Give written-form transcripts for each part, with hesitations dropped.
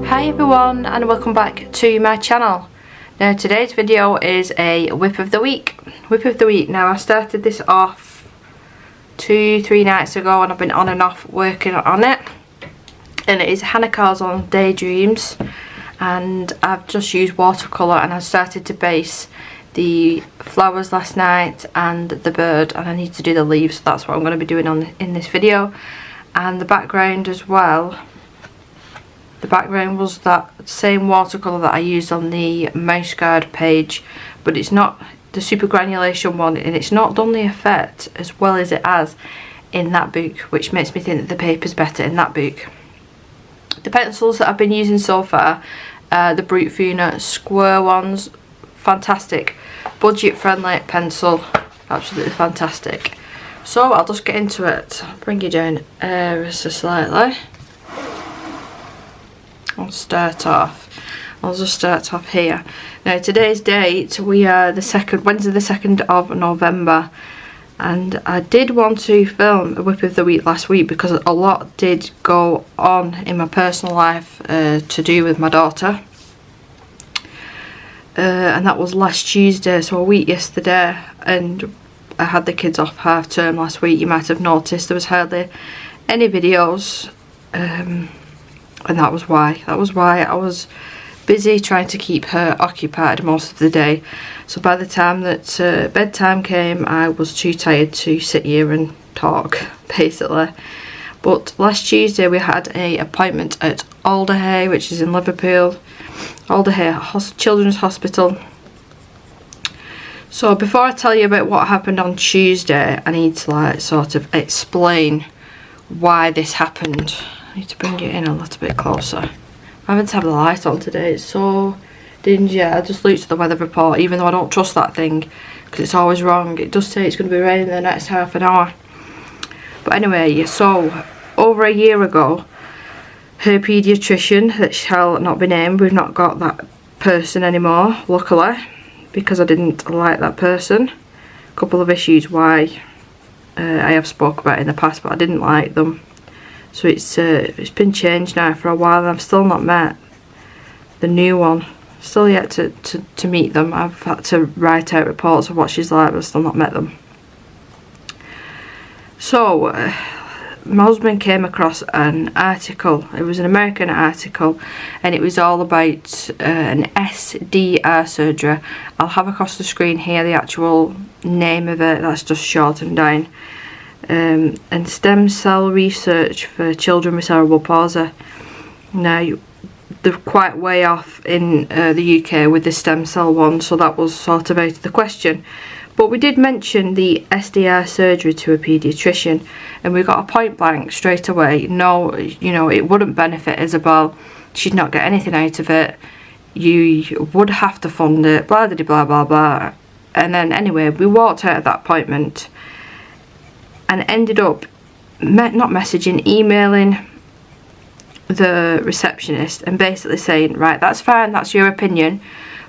Hi everyone, and welcome back to my channel. Now today's video is a whip of the week. Now I started this off 2-3 nights ago and I've been on and off working on it. And it is Hanna Karzon Daydreams, and I've just used watercolour and I started to base the flowers last night and the bird, and I need to do the leaves, so that's what I'm going to be doing in this video. And the background as well. The background was that same watercolour that I used on the mouse guard page, but it's not the super granulation one, and it's not done the effect as well as it has in that book, which makes me think that the paper's better in that book. The pencils that I've been using so far are the Brute Funa square ones. Fantastic, budget friendly pencil, absolutely fantastic. So I'll just get into it. I'll bring you down ever so slightly. I'll just start off here. Now today's date, we are Wednesday the 2nd of November, and I did want to film a whip of the week last week because a lot did go on in my personal life to do with my daughter, and that was last Tuesday, so a week yesterday, and I had the kids off half term last week. You might have noticed there was hardly any videos, and that was why I was busy trying to keep her occupied most of the day. So by the time that bedtime came, I was too tired to sit here and talk, basically. But last Tuesday we had an appointment at Alderhay, which is in Liverpool. Alderhay Children's Hospital. So before I tell you about what happened on Tuesday, I need to sort of explain why this happened. I need to bring it in a little bit closer. I haven't had the light on today, it's so dingy. I just looked at the weather report, even though I don't trust that thing because it's always wrong. It does say it's going to be raining in the next half an hour. But anyway, so over a year ago, her paediatrician, that shall not be named, we've not got that person anymore, luckily, because I didn't like that person. A couple of issues why I have spoke about in the past, but I didn't like them. So it's been changed now for a while, and I've still not met the new one. Still yet to meet them. I've had to write out reports of what she's like, but I've still not met them. So my husband came across an article. It was an American article, and it was all about an SDR surgery. I'll have across the screen here the actual name of it. That's just shortened down. And stem cell research for children with cerebral palsy. Now they're quite way off in the UK with the stem cell one, so that was sort of out of the question. But we did mention the SDR surgery to a paediatrician, and we got a point blank straight away. No, you know, it wouldn't benefit Isabelle. She'd not get anything out of it. You would have to fund it, blah blah blah blah blah. And then anyway, we walked out of that appointment and ended up emailing the receptionist and basically saying, right, that's fine, that's your opinion,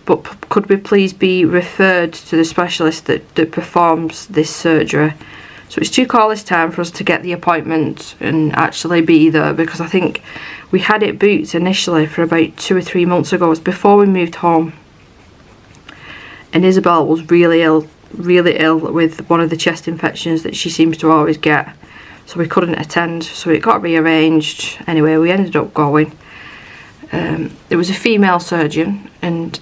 but could we please be referred to the specialist that performs this surgery. So it's 2 callers time for us to get the appointment and actually be there, because I think we had it booked initially for about 2 or 3 months ago. It was before we moved home, and Isabelle was really ill with one of the chest infections that she seems to always get, so we couldn't attend, so it got rearranged. Anyway, we ended up going. It was a female surgeon, and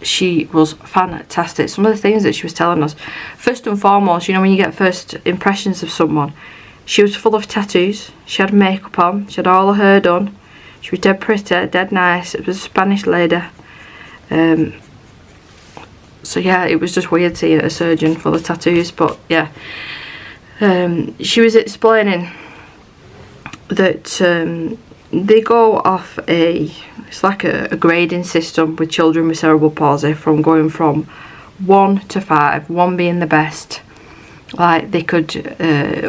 she was fantastic. Some of the things that she was telling us, first and foremost, you know, when you get first impressions of someone, she was full of tattoos, she had makeup on, she had all her hair done, she was dead pretty, dead nice. It was a Spanish lady. So yeah, it was just weird seeing a surgeon full of tattoos, but yeah. She was explaining that they go off it's like a grading system with children with cerebral palsy, from going from 1 to 5, 1 being the best. Like they could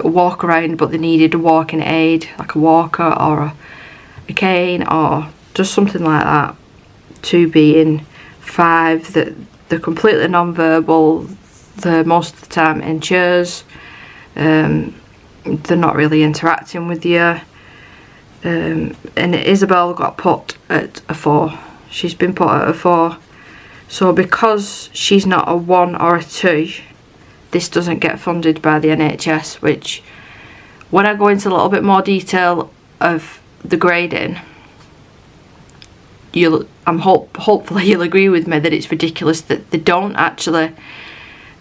walk around, but they needed a walking aid, like a walker or a cane or just something like that. 2 being 5 that they're completely non-verbal, they're most of the time in chairs, they're not really interacting with you. And Isabelle got put at a 4. She's been put at a 4. So because she's not a 1 or a 2, this doesn't get funded by the NHS, which when I go into a little bit more detail of the grading, hopefully you'll agree with me that it's ridiculous that they don't actually.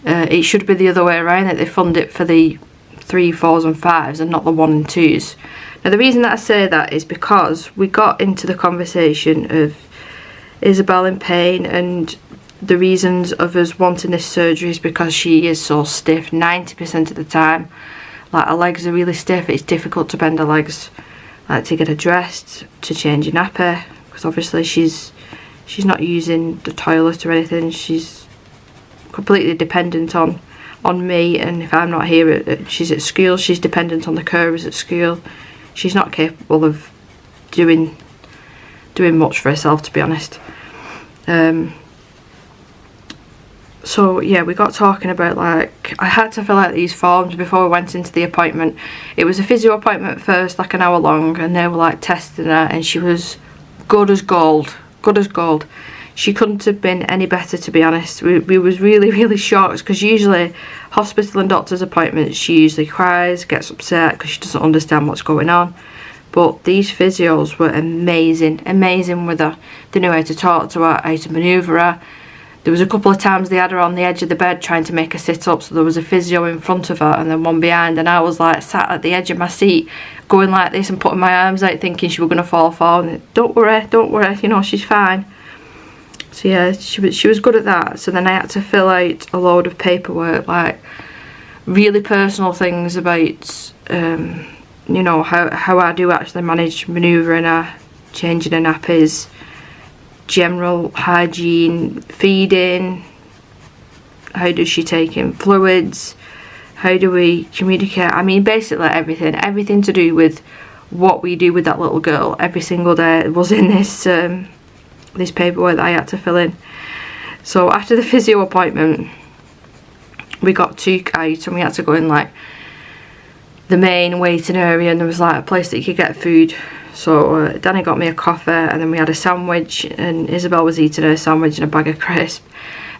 It should be the other way around, that they fund it for the 3, 4s and 5s and not the 1 and 2s. Now the reason that I say that is because we got into the conversation of Isabelle in pain, and the reasons of us wanting this surgery is because she is so stiff 90% of the time. Like, her legs are really stiff, it's difficult to bend her legs, like to get her dressed, to change a nappy, because obviously she's not using the toilet or anything. She's completely dependent on me, and if I'm not here, she's at school, she's dependent on the carers at school. She's not capable of doing much for herself, to be honest. So yeah, we got talking about, like, I had to fill out these forms before we went into the appointment. It was a physio appointment first, like an hour long, and they were like testing her, and she was good as gold, good as gold. She couldn't have been any better, to be honest. We was really shocked, because usually hospital and doctor's appointments, she usually cries, gets upset because she doesn't understand what's going on. But these physios were amazing with her. They knew how to talk to her, how to manoeuvre her. There was a couple of times they had her on the edge of the bed trying to make her sit up, so there was a physio in front of her and then one behind, and I was like sat at the edge of my seat going like this and putting my arms out thinking she was going to fall forward. And don't worry, you know, she's fine. So yeah, she was good at that. So then I had to fill out a load of paperwork, like really personal things about you know, how I do actually manage manoeuvring her, changing her nappies, general hygiene, feeding, how does she take in fluids, how do we communicate. I mean, basically everything to do with what we do with that little girl every single day was in this this paperwork that I had to fill in. So after the physio appointment, we got took out and we had to go in like the main waiting area, and there was like a place that you could get food. So Danny got me a coffee, and then we had a sandwich, and Isabelle was eating her sandwich and a bag of crisps.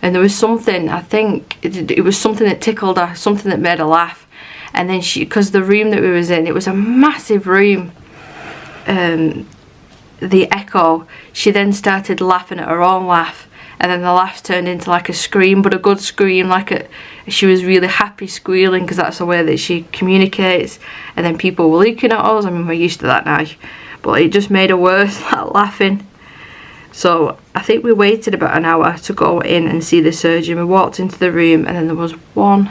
And there was something, I think it was something that tickled her, something that made her laugh. And then because the room that we was in, it was a massive room, the echo, she then started laughing at her own laugh, and then the laugh turned into like a scream, but a good scream, she was really happy squealing, because that's the way that she communicates. And then people were looking at us. I mean, we're used to that now, but it just made her worse, like laughing. So I think we waited about an hour to go in and see the surgeon. We walked into the room, and then there was 1,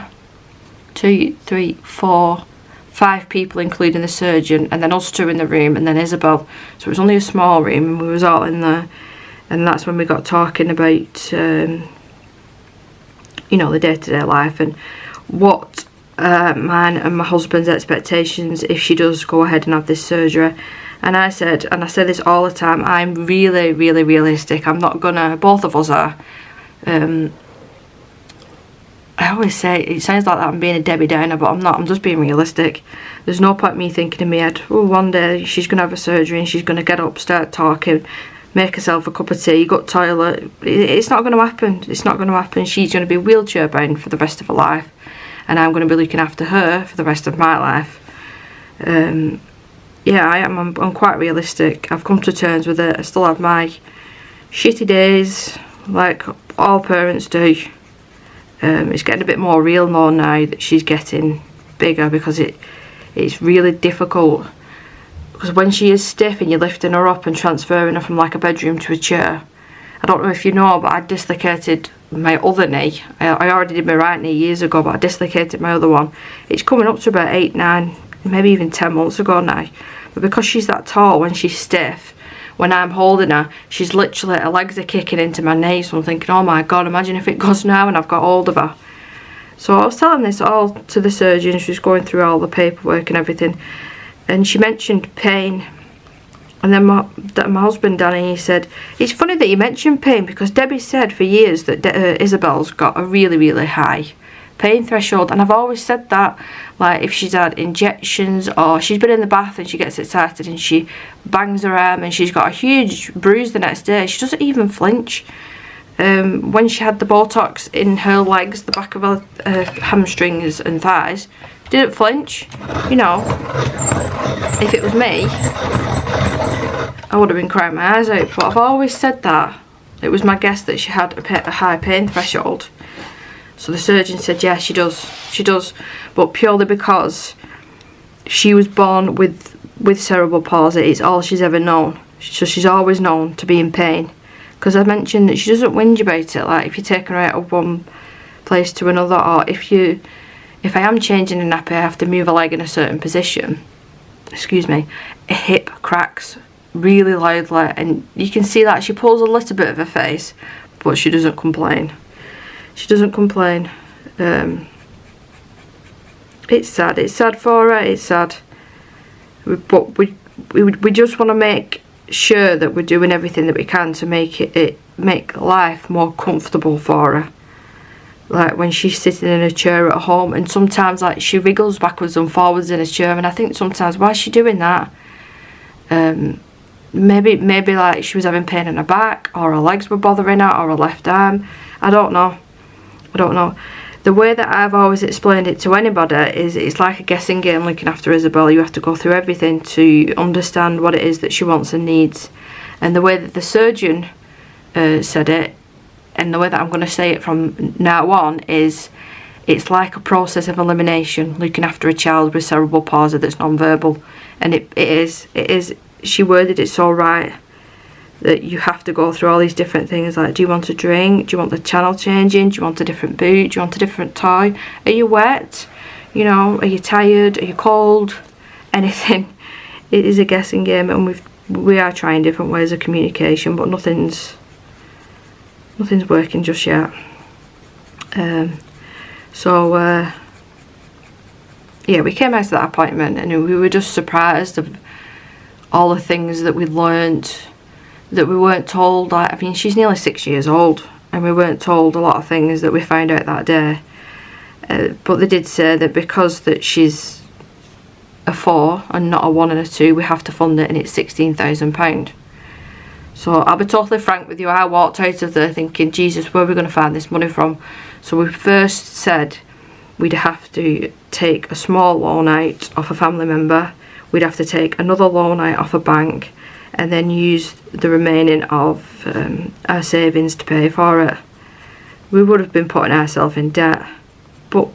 2, 3, 4, 5 people, including the surgeon, and then us 2 in the room, and then Isabelle. So it was only a small room, and we was all in there. And that's when we got talking about you know, the day-to-day life, and what mine and my husband's expectations if she does go ahead and have this surgery. And I said, and I say this all the time, I'm really realistic. I'm not gonna, both of us are. I always say, it sounds like that I'm being a Debbie Downer, but I'm not. I'm just being realistic. There's no point me thinking in my head, oh, one day she's gonna have a surgery and she's gonna get up, start talking, make herself a cup of tea, go to the toilet. It's not going to happen. It's not going to happen. She's going to be wheelchair bound for the rest of her life, and I'm going to be looking after her for the rest of my life. Yeah, I am. I'm quite realistic. I've come to terms with it. I still have my shitty days, like all parents do. It's getting a bit more real now that she's getting bigger, because it's really difficult. Because when she is stiff and you're lifting her up and transferring her from like a bedroom to a chair, I don't know if you know, but I dislocated my other knee. I already did my right knee years ago, but I dislocated my other one. It's coming up to about 8, 9, maybe even 10 months ago now. But because she's that tall, when she's stiff, when I'm holding her, she's literally, her legs are kicking into my knee. So I'm thinking, oh my God, imagine if it goes now and I've got hold of her. So I was telling this all to the surgeon. She was going through all the paperwork and everything. And she mentioned pain, and then my husband Danny, he said, it's funny that you mentioned pain, because Debbie said for years that Isabelle's got a really high pain threshold, and I've always said that, like if she's had injections or she's been in the bath and she gets excited and she bangs her arm and she's got a huge bruise the next day, she doesn't even flinch. When she had the Botox in her legs, the back of her hamstrings and thighs, didn't flinch. You know, if it was me, I would have been crying my eyes out. But I've always said that. It was my guess that she had a high pain threshold. So the surgeon said, yeah, she does, but purely because she was born with cerebral palsy. It's all she's ever known. So she's always known to be in pain. Because I mentioned that she doesn't whinge about it, like if you take her out of one place to another, or if I am changing a nappy, I have to move a leg in a certain position, excuse me, a hip cracks really loudly, and you can see that she pulls a little bit of her face, but she doesn't complain. She doesn't complain. It's sad for her, it's sad, but we just want to make sure that we're doing everything that we can to make life more comfortable for her. Like when she's sitting in a chair at home, and sometimes like she wriggles backwards and forwards in a chair, and I think sometimes, why is she doing that? Maybe like she was having pain in her back, or her legs were bothering her, or her left arm. I don't know. The way that I've always explained it to anybody is it's like a guessing game looking after Isabelle. You have to go through everything to understand what it is that she wants and needs. And the way that the surgeon said it, and the way that I'm going to say it from now on, is it's like a process of elimination, looking after a child with cerebral palsy that's non-verbal. And it is. She worded it so right, that you have to go through all these different things, like, do you want a drink, do you want the channel changing, do you want a different boot, do you want a different toy, are you wet, you know, are you tired, are you cold, anything. It is a guessing game, and we are trying different ways of communication, but nothing's working just yet. Yeah, we came out to that appointment and we were just surprised of all the things that we learnt that we weren't told. Like, I mean, she's nearly 6 years old, and we weren't told a lot of things that we found out that day. But they did say that because that she's a 4 and not a 1 and a 2, we have to fund it, and it's £16,000. So I'll be totally frank with you, I walked out of there thinking, Jesus, where are we going to find this money from? So we first said we'd have to take a small loan out off a family member, we'd have to take another loan out off a bank, and then use the remaining of our savings to pay for it. We would have been putting ourselves in debt. But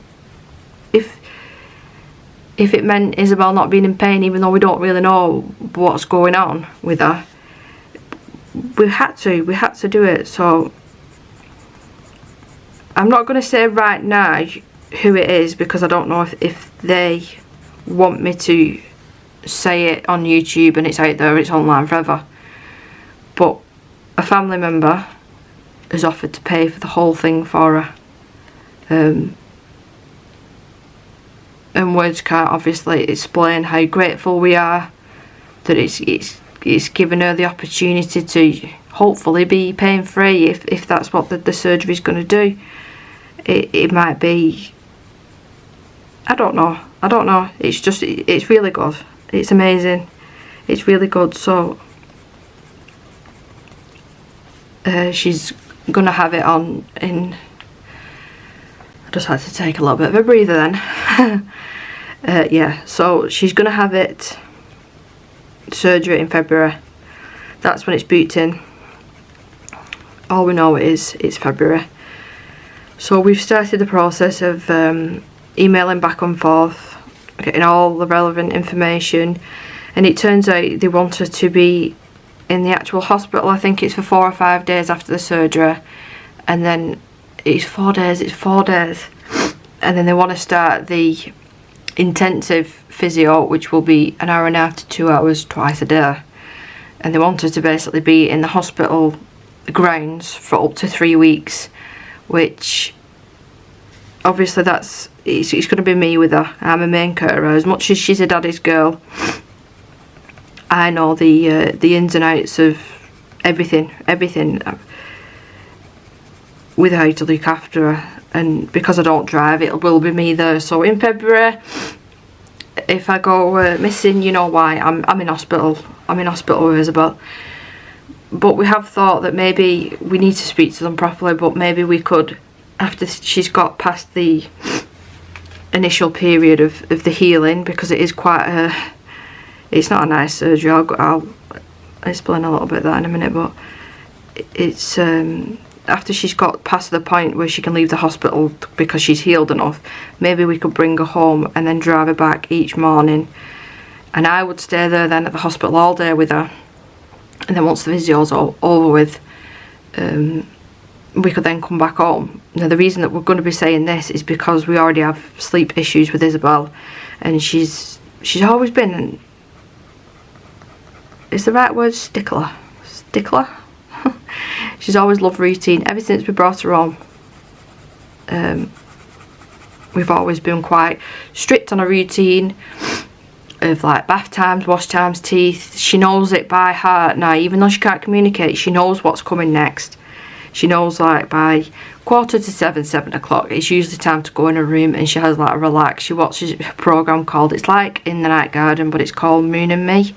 if it meant Isabelle not being in pain, even though we don't really know what's going on with her, we had to do it. So I'm not going to say right now who it is, because I don't know if they want me to say it on YouTube and it's out there, it's online forever. But a family member has offered to pay for the whole thing for her, and words can't obviously explain how grateful we are that it's given her the opportunity to hopefully be pain free, if that's what the surgery is going to do. It might be, I don't know, it's really good. It's amazing. It's really good. So she's gonna have it on in. I just had to take a little bit of a breather then. Yeah. So she's gonna have it surgery in February. That's when it's booked in. All we know is it's February. So we've started the process of emailing back and forth, getting all the relevant information, and it turns out they want her to be in the actual hospital. I think it's for 4 or 5 days after the surgery, and then it's 4 days, and then they want to start the intensive physio, which will be an hour and a half to 2 hours twice a day, and they want her to basically be in the hospital grounds for up to 3 weeks, which obviously it's going to be me with her. I'm a main carer. As much as she's a daddy's girl, I know the ins and outs of everything. with how to look after her, and because I don't drive, it will be me there. So in February, if I go missing, you know why. I'm in hospital. I'm in hospital with Isabelle. But we have thought that maybe we need to speak to them properly, but maybe we could, after she's got past the initial period of the healing, because it is quite a, it's not a nice surgery. I'll explain a little bit of that in a minute, but it's after she's got past the point where she can leave the hospital because she's healed enough, maybe we could bring her home and then drive her back each morning, and I would stay there then at the hospital all day with her, and then once the physio's over with, we could then come back home. Now the reason that we're going to be saying this is because we already have sleep issues with Isabelle, and she's always been, is the right word stickler? She's always loved routine ever since we brought her home. We've always been quite strict on a routine of like bath times, wash times, teeth. She knows it by heart now, even though she can't communicate. She knows what's coming next. She knows like by 6:45, 7 o'clock, it's usually time to go in her room, and she has like a relax. She watches a program called, it's like In the Night Garden, but it's called Moon and Me,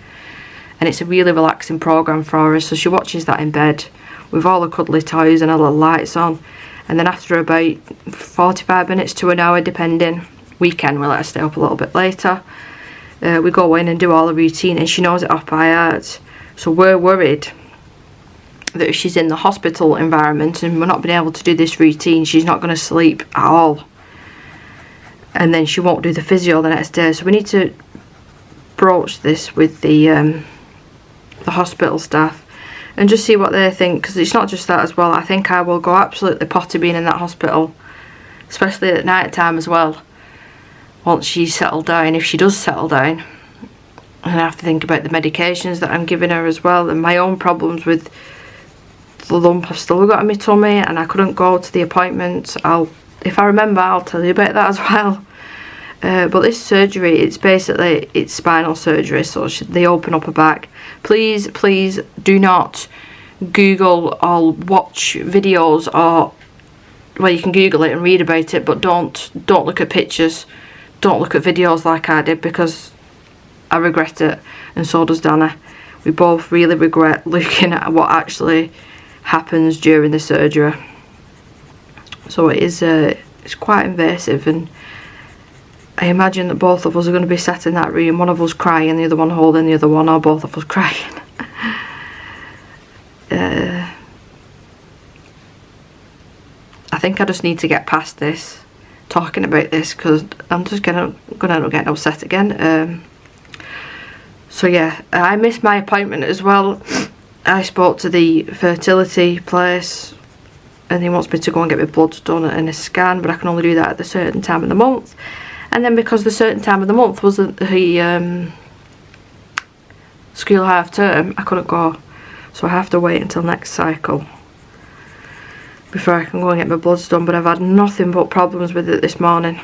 and it's a really relaxing program for her. So she watches that in bed with all the cuddly toys and her little lights on, and then after about 45 minutes to an hour depending, weekend we let her stay up a little bit later, we go in and do all the routine, and she knows it off by heart. So we're worried that if she's in the hospital environment and we're not being able to do this routine, she's not going to sleep at all, and then she won't do the physio the next day. So we need to broach this with the hospital staff and just see what they think, because it's not just that as well. I think I will go absolutely potty being in that hospital, especially at night time as well, once she's settled down, if she does settle down. And I have to think about the medications that I'm giving her as well, and my own problems with the lump I've still got in my tummy, and I couldn't go to the appointments. If I remember, I'll tell you about that as well. But this surgery, it's basically, it's spinal surgery, so they open up her back. Please do not Google or watch videos, or, well, you can Google it and read about it, but don't look at pictures, don't look at videos like I did, because I regret it, and so does Dana. We both really regret looking at what actually happens during the surgery. So it is it's quite invasive, and I imagine that both of us are going to be sat in that room, one of us crying, the other one holding the other one, or both of us crying. I think I just need to get past this, talking about this, because I'm just gonna end up getting upset again. So yeah, I missed my appointment as well. I spoke to the fertility place, and he wants me to go and get my bloods done and a scan, but I can only do that at a certain time of the month. And then because the certain time of the month was the school half term, I couldn't go, so I have to wait until next cycle before I can go and get my bloods done. But I've had nothing but problems with it this morning,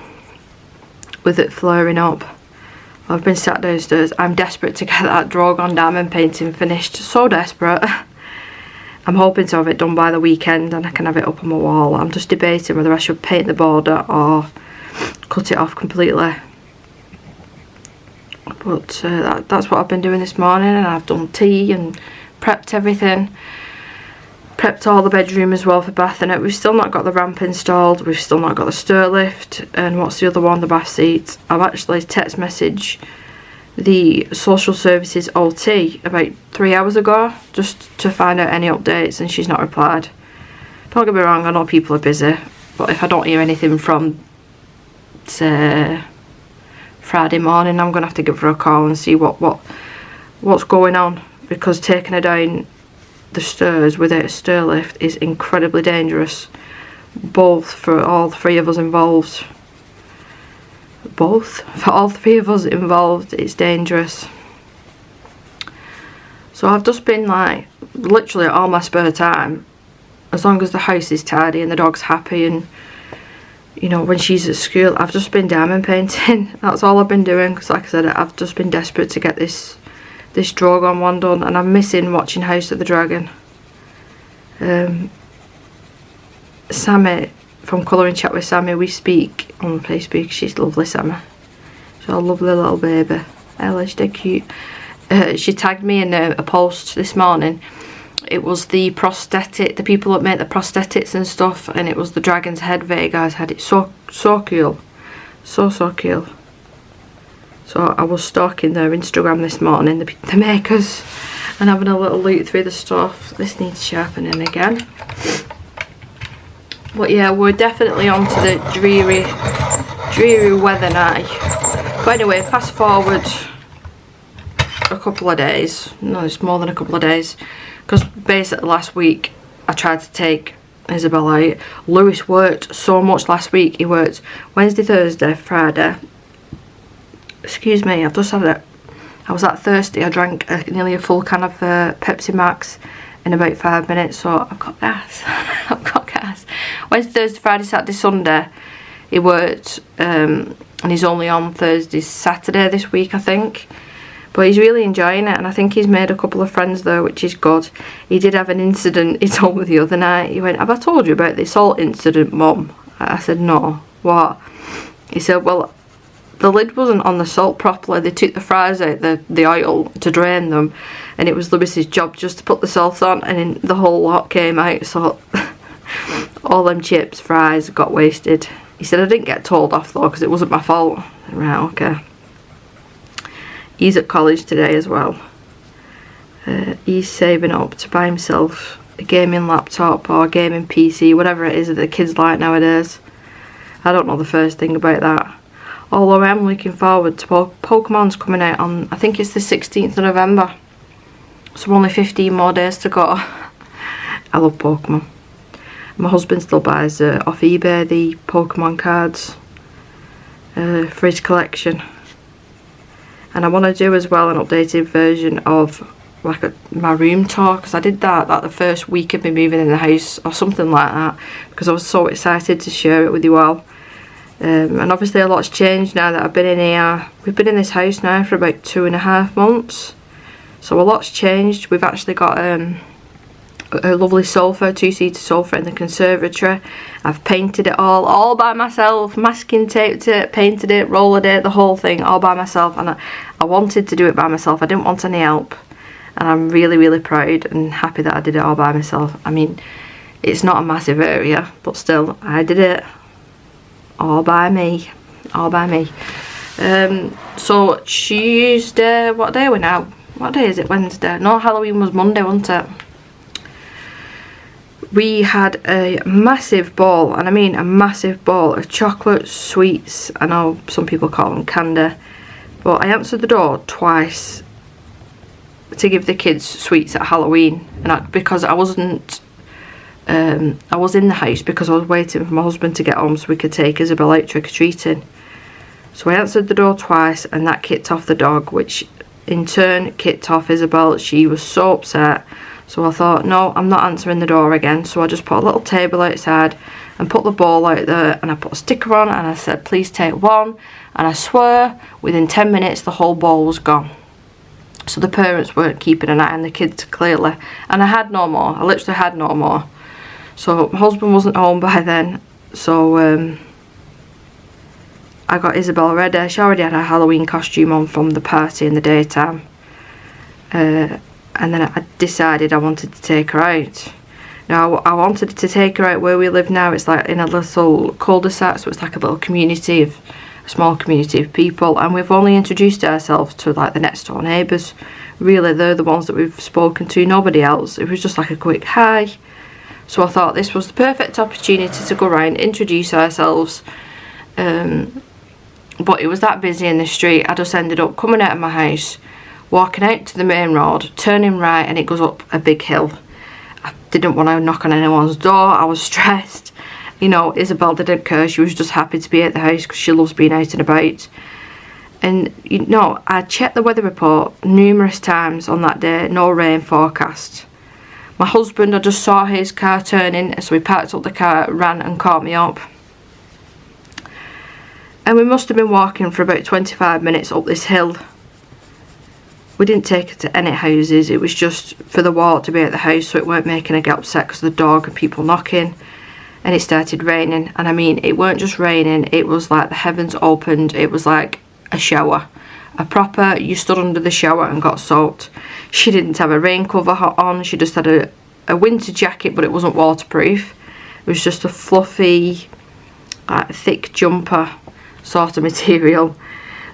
with it flaring up. I've been sat downstairs. I'm desperate to get that Drogon diamond painting finished, so desperate. I'm hoping to have it done by the weekend and I can have it up on my wall. I'm just debating whether I should paint the border or cut it off completely. But that's what I've been doing this morning, and I've done tea and prepped everything. Prepped all the bedroom as well for bath in it. We've still not got the ramp installed, we've still not got the stair lift, and what's the other one, the bath seat. I've actually text messaged the social services OT about 3 hours ago just to find out any updates, and she's not replied. Don't get me wrong, I know people are busy, but if I don't hear anything from, say, Friday morning, I'm going to have to give her a call and see what's going on, because taking her down the stairs without a stair lift is incredibly dangerous, both for all three of us involved. For all three of us involved, it's dangerous. So I've just been like, literally all my spare time, as long as the house is tidy and the dog's happy, and you know, when she's at school, I've just been diamond painting. That's all I've been doing, because like I said, I've just been desperate to get this Drogon one done, and I'm missing watching House of the Dragon. Sammy from Colouring Chat with Sammy, we speak on Facebook. She's lovely, Sammy. She's a lovely little baby. Ella, she's dead cute. She tagged me in a post this morning. It was the prosthetic, the people that make the prosthetics and stuff, and it was the dragon's head Vegas had. It so cool. So cool. So I was stalking their Instagram this morning, the makers, and having a little look through the stuff. This needs sharpening again. But yeah, we're definitely on to the dreary weather now. But anyway, fast forward a couple of days. No, it's more than a couple of days. Because basically last week I tried to take Isabelle out. Lewis worked so much last week. He worked Wednesday, Thursday, Friday. Excuse me, I've just had it. I was that thirsty. I drank nearly a full can of Pepsi Max in about 5 minutes. So I've got gas. I've got gas. Wednesday, Thursday, Friday, Saturday, Sunday he worked. And he's only on Thursday, Saturday this week, I think. But he's really enjoying it, and I think he's made a couple of friends though, which is good. He did have an incident, he told me the other night. He went, "Have I told you about this salt incident, Mum?" I said, "No." "What?" He said, "Well, the lid wasn't on the salt properly. They took the fries out the oil to drain them, and it was Lewis's job just to put the salt on, and the whole lot came out, so all them chips, fries got wasted." He said, "I didn't get told off though, because it wasn't my fault." Right, okay. He's at college today as well. He's saving up to buy himself a gaming laptop or a gaming PC, whatever it is that the kids like nowadays. I don't know the first thing about that. Although I am looking forward to Pokemon's coming out on, I think it's the 16th of November. So only 15 more days to go. I love Pokemon. My husband still buys off eBay the Pokemon cards for his collection. And I want to do as well an updated version of like my room tour, because I did that like the first week of me moving in the house or something like that, because I was so excited to share it with you all. And obviously a lot's changed now that I've been in here. We've been in this house now for about 2.5 months, so a lot's changed. We've actually got a lovely sofa, 2-seater sofa in the conservatory. I've painted it all by myself, masking taped it, painted it, rolled it, the whole thing all by myself, and I wanted to do it by myself. I didn't want any help, and I'm really proud and happy that I did it all by myself. I mean, it's not a massive area, but still I did it all by me. So Tuesday, what day are we now? What day is it? Wednesday? No, Halloween was Monday, wasn't it? We had a massive ball, and I mean a massive ball of chocolate, sweets. I know some people call them candy, but I answered the door twice to give the kids sweets at Halloween, and because I wasn't, I was in the house because I was waiting for my husband to get home so we could take Isabelle out trick-or-treating. So I answered the door twice, and that kicked off the dog, which in turn kicked off Isabelle. She was so upset. So I thought, no, I'm not answering the door again. So I just put a little table outside and put the ball out there, and I put a sticker on, and I said, "Please take one." And I swear, within 10 minutes, the whole ball was gone. So the parents weren't keeping an eye on the kids, clearly. And I had no more. I literally had no more. So my husband wasn't home by then. So I got Isabelle ready. She already had her Halloween costume on from the party in the daytime. And then I decided I wanted to take her out. Now, I wanted to take her out where we live now. It's like in a little cul-de-sac, so it's like a little community of, a small community of people. And we've only introduced ourselves to like the next door neighbours. Really, they're the ones that we've spoken to, nobody else. It was just like a quick hi. So I thought this was the perfect opportunity to go around, introduce ourselves. But it was that busy in the street, I just ended up coming out of my house, walking out to the main road, turning right, and it goes up a big hill. I didn't want to knock on anyone's door. I was stressed. You know, Isabelle didn't care. She was just happy to be at the house because she loves being out and about. And, you know, I checked the weather report numerous times on that day. No rain forecast. My husband, I just saw his car turning, so he parked up the car, ran and caught me up. And we must have been walking for about 25 minutes up this hill. We didn't take her to any houses. It was just for the walk to be at the house, so it weren't making her get upset because of the dog and people knocking. and it started raining. And I mean, it weren't just raining, it was like the heavens opened. It was like a shower, a proper, you stood under the shower and got soaked. She didn't have a rain cover on, she just had a winter jacket, but it wasn't waterproof. It was just a fluffy, like, thick jumper sort of material.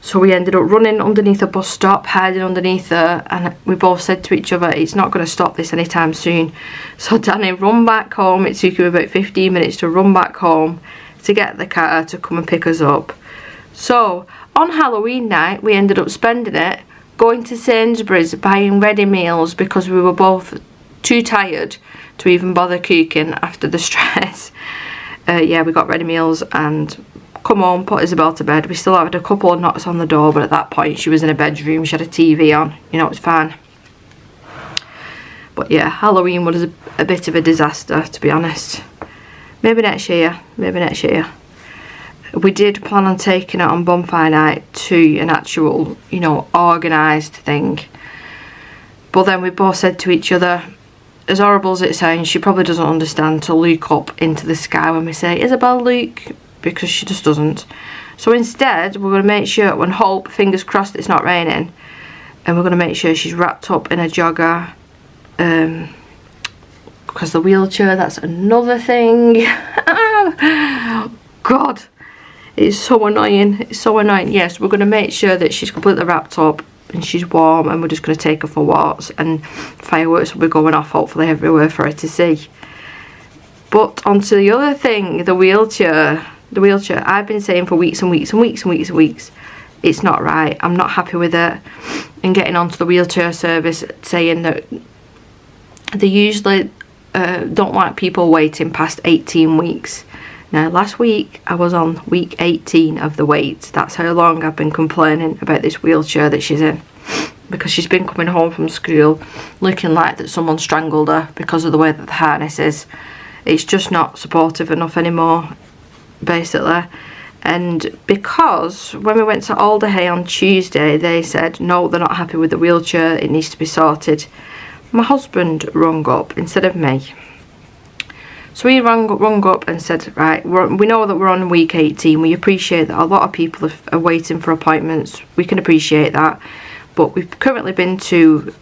So we ended up running underneath a bus stop, hiding underneath her, and we both said to each other, it's not going to stop this anytime soon. So Danny run back home. It took him about 15 minutes to run back home to get the car to come and pick us up. So on Halloween night, we ended up spending it going to Sainsbury's, buying ready meals, because we were both too tired to even bother cooking after the stress. Yeah, we got ready meals and come home, put Isabelle to bed. We still had a couple of knocks on the door, but at that point she was in a bedroom, she had a TV on, you know, it's fine. But yeah, Halloween was a bit of a disaster, to be honest. Maybe next year, maybe next year. We did plan on taking it on bonfire night to an actual, you know, organised thing. But then we both said to each other, as horrible as it sounds, she probably doesn't understand to look up into the sky when we say, Isabelle, look, because she just doesn't. So instead, we're going to make sure, and hope, fingers crossed, it's not raining, and we're going to make sure she's wrapped up in a jogger, because the wheelchair, that's another thing. God, it's so annoying, it's so annoying. Yes, we're going to make sure that she's completely wrapped up and she's warm, and we're just going to take her for walks, and fireworks will be going off hopefully everywhere for her to see. But onto the other thing, the wheelchair. The wheelchair, I've been saying for weeks and weeks and weeks and weeks and weeks, it's not right. I'm not happy with it. And getting onto the wheelchair service, saying that they usually don't like people waiting past 18 weeks. Now, last week I was on week 18 of the wait. That's how long I've been complaining about this wheelchair that she's in, because she's been coming home from school looking like that someone strangled her because of the way that the harness is. It's just not supportive enough anymore, basically. And because when we went to Alderhay on Tuesday, they said no, they're not happy with the wheelchair, it needs to be sorted. My husband rung up instead of me. So he rung up and said, right, we know that we're on week 18, we appreciate that a lot of people are waiting for appointments, we can appreciate that, but we've currently been to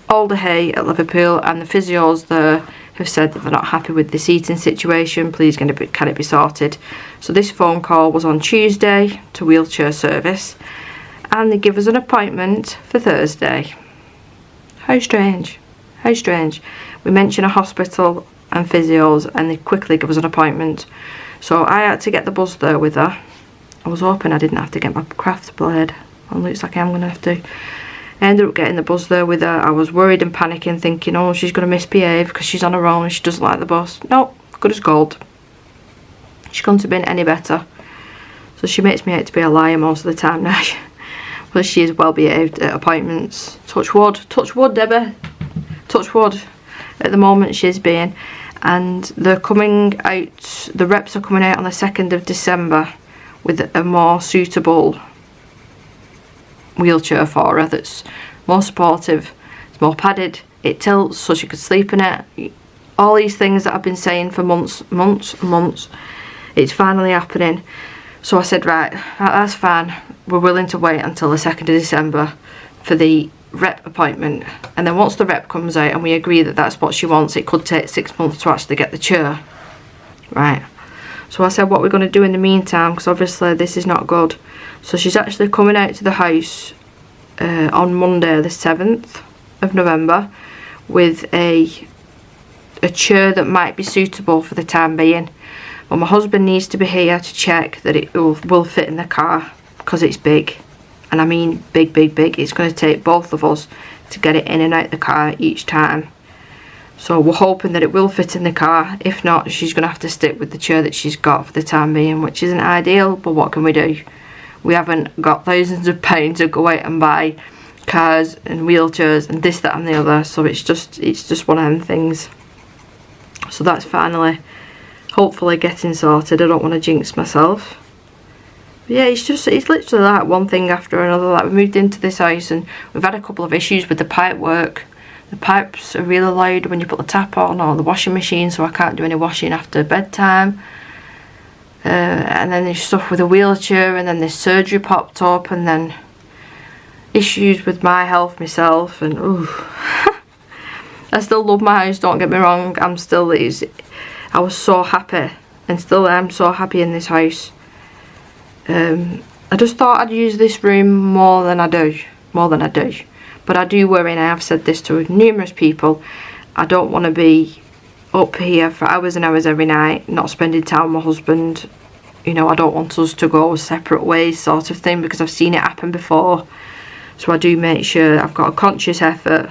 Alderhay at Liverpool, and the physios there have said that they're not happy with the seating situation, please can it be sorted. So this phone call was on Tuesday to wheelchair service, and they give us an appointment for Thursday. How strange, how strange. We mention a hospital and physios and they quickly give us an appointment. So I had to get the bus there with her. I was hoping I didn't have to get my craft blade, well, looks like I'm going to have to. I ended up getting the bus there with her. I was worried and panicking, thinking, oh, she's going to misbehave because she's on her own and she doesn't like the bus. No, good as gold. She couldn't have been any better. So she makes me out to be a liar most of the time now. But she is well behaved at appointments. Touch wood, Debbie. Touch wood. At the moment she's being. And they're coming out, the reps are coming out on the 2nd of December with a more suitable wheelchair for her that's more supportive, it's more padded, it tilts so she could sleep in it. All these things that I've been saying for months, it's finally happening. So I said, right, that's fine, we're willing to wait until the 2nd of December for the rep appointment, and then once the rep comes out and we agree that that's what she wants, it could take 6 months to actually get the chair. Right, so I said what we're going to do in the meantime, because obviously this is not good. So she's actually coming out to the house on Monday the 7th of November with a chair that might be suitable for the time being. But my husband needs to be here to check that it will fit in the car, because it's big. And I mean big, big, big. It's going to take both of us to get it in and out the car each time. So we're hoping that it will fit in the car. If not, she's going to have to stick with the chair that she's got for the time being, which isn't ideal, but what can we do? We haven't got thousands of pounds to go out and buy cars and wheelchairs and this, that and the other. So it's just one of them things. So that's finally, hopefully, getting sorted. I don't want to jinx myself. But yeah, it's literally like one thing after another. Like, we moved into this house and we've had a couple of issues with the pipe work. The pipes are really loud when you put the tap on, or the washing machine, so I can't do any washing after bedtime. And then there's stuff with a wheelchair, and then this surgery popped up, and then issues with my health myself, and ooh. I still love my house, don't get me wrong. I was so happy, and still am so happy in this house. I just thought I'd use this room more than I do. But I do worry, and I have said this to numerous people, I don't want to be up here for hours and hours every night, not spending time with my husband. You know, I don't want us to go separate ways sort of thing, because I've seen it happen before. So I do make sure I've got a conscious effort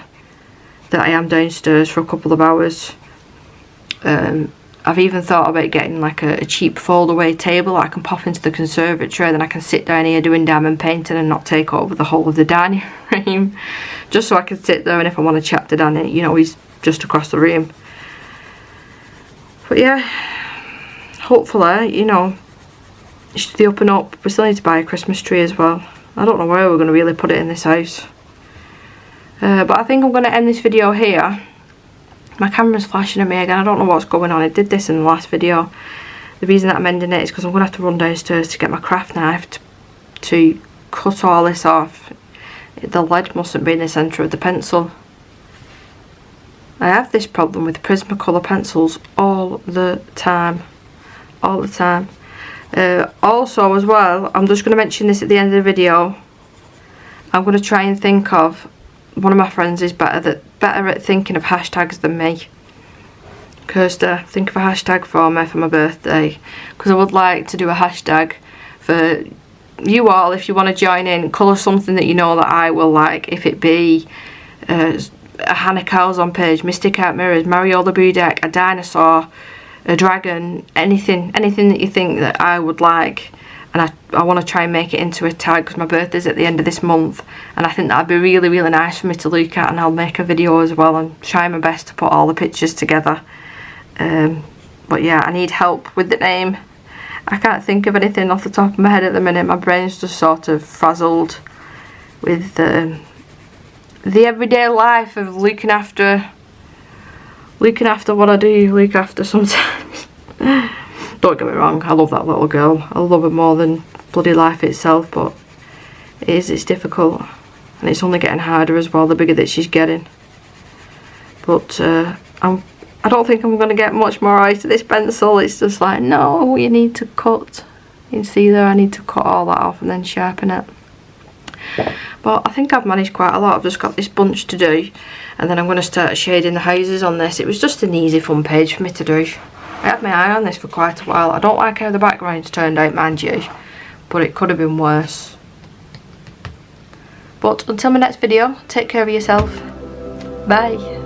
that I am downstairs for a couple of hours. I've even thought about getting like a cheap fold away table that I can pop into the conservatory, then I can sit down here doing diamond painting and not take over the whole of the dining room, just so I can sit there, and if I want to chat to Danny, you know, he's just across the room. But yeah, hopefully, you know, it should be up and up. We still need to buy a Christmas tree as well. I don't know where we're going to really put it in this house. But I think I'm going to end this video here. My camera's flashing at me again. I don't know what's going on. I did this in the last video. The reason that I'm ending it is because I'm going to have to run downstairs to get my craft knife to cut all this off. The lead mustn't be in the centre of the pencil. I have this problem with Prismacolor pencils all the time. All the time. Also as well, I'm just going to mention this at the end of the video. I'm going to try and think of, one of my friends is better at thinking of hashtags than me. Kirsta, think of a hashtag for me for my birthday, because I would like to do a hashtag for you all. If you want to join in, colour something that you know that I will like, if it be a Hanna karzon page, Mystic Art Mirrors, Mariola Budek, a dinosaur, a dragon, anything that you think that I would like. And I want to try and make it into a tag, because my birthday's at the end of this month, and I think that'd be really, really nice for me to look at, and I'll make a video as well and try my best to put all the pictures together. But yeah, I need help with the name. I can't think of anything off the top of my head at the minute. My brain's just sort of frazzled with the everyday life of looking after what I do look after sometimes. Don't get me wrong, I love that little girl. I love her more than bloody life itself, but it's difficult, and it's only getting harder as well the bigger that she's getting. But I don't think I'm going to get much more out of this pencil. It's just like, no, you need to cut. You can see there, I need to cut all that off and then sharpen it. But I think I've managed quite a lot. I've just got this bunch to do, and then I'm going to start shading the houses on this. It was just an easy fun page for me to do. I had my eye on this for quite a while. I don't like how the background's turned out, mind you, but it could have been worse. But until my next video, take care of yourself. Bye.